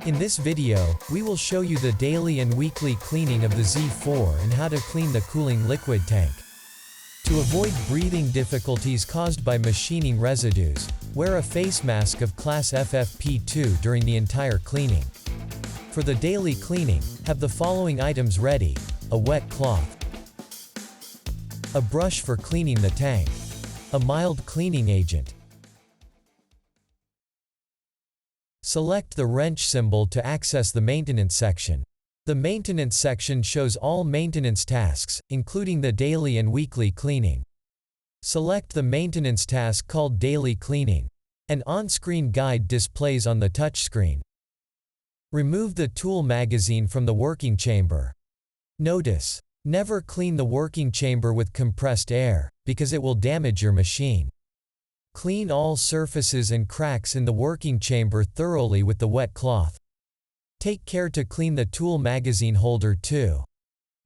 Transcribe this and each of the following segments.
In this video, we will show you the daily and weekly cleaning of the Z4 and how to clean the cooling liquid tank. To avoid breathing difficulties caused by machining residues, wear a face mask of class FFP2 during the entire cleaning. For the daily cleaning, have the following items ready: a wet cloth, a brush for cleaning the tank, a mild cleaning agent. Select the wrench symbol to access the maintenance section. The maintenance section shows all maintenance tasks, including the daily and weekly cleaning. Select the maintenance task called Daily Cleaning. An on-screen guide displays on the touchscreen. Remove the tool magazine from the working chamber. Notice: never clean the working chamber with compressed air, because it will damage your machine. Clean all surfaces and cracks in the working chamber thoroughly with the wet cloth. Take care to clean the tool magazine holder too.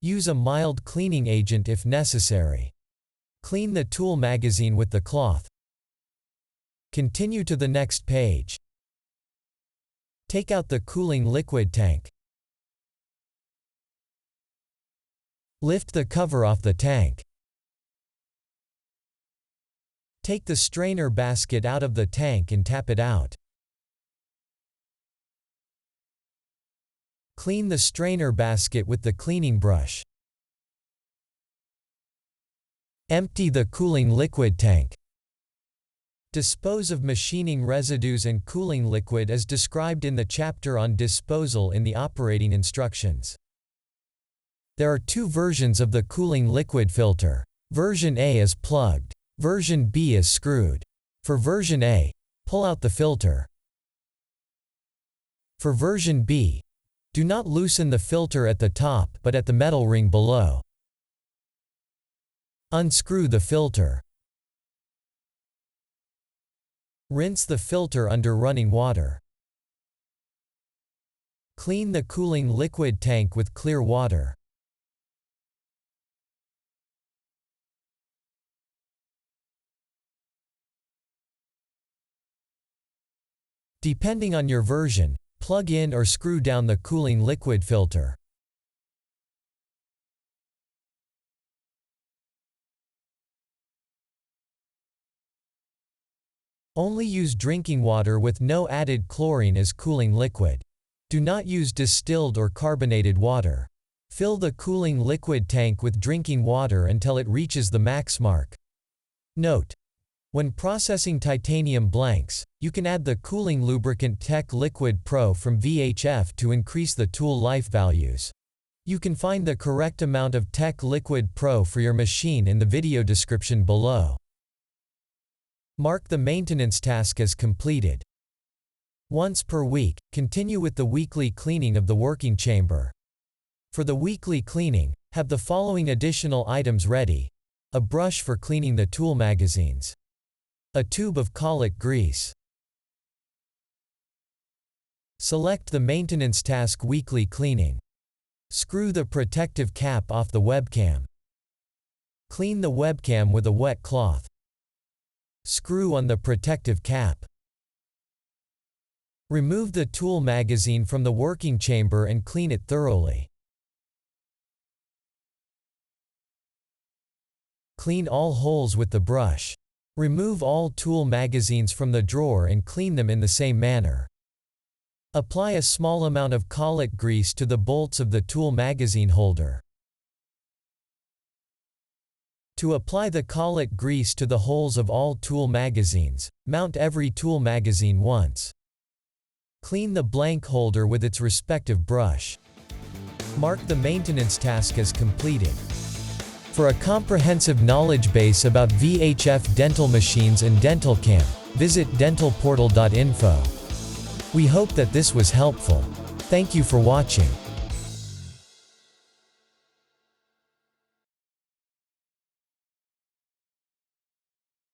Use a mild cleaning agent if necessary. Clean the tool magazine with the cloth. Continue to the next page. Take out the cooling liquid tank. Lift the cover off the tank. Take the strainer basket out of the tank and tap it out. Clean the strainer basket with the cleaning brush. Empty the cooling liquid tank. Dispose of machining residues and cooling liquid as described in the chapter on disposal in the operating instructions. There are two versions of the cooling liquid filter. Version A is plugged. Version B is screwed. For version A, pull out the filter. For version B, do not loosen the filter at the top but at the metal ring below. Unscrew the filter. Rinse the filter under running water. Clean the cooling liquid tank with clear water. Depending on your version, plug in or screw down the cooling liquid filter. Only use drinking water with no added chlorine as cooling liquid. Do not use distilled or carbonated water. Fill the cooling liquid tank with drinking water until it reaches the max mark. Note: when processing titanium blanks, you can add the cooling lubricant Tech Liquid Pro from VHF to increase the tool life values. You can find the correct amount of Tech Liquid Pro for your machine in the video description below. Mark the maintenance task as completed. Once per week, continue with the weekly cleaning of the working chamber. For the weekly cleaning, have the following additional items ready: a brush for cleaning the tool magazines, a tube of colic grease. Select the maintenance task weekly cleaning. Screw the protective cap off the webcam. Clean the webcam with a wet cloth. Screw on the protective cap. Remove the tool magazine from the working chamber and clean it thoroughly. Clean all holes with the brush. Remove all tool magazines from the drawer and clean them in the same manner. Apply a small amount of colic grease to the bolts of the tool magazine holder. To apply the colic grease to the holes of all tool magazines, mount every tool magazine once. Clean the blank holder with its respective brush. Mark the maintenance task as completed. For a comprehensive knowledge base about VHF dental machines and DentalCam, visit dentalportal.info. We hope that this was helpful. Thank you for watching.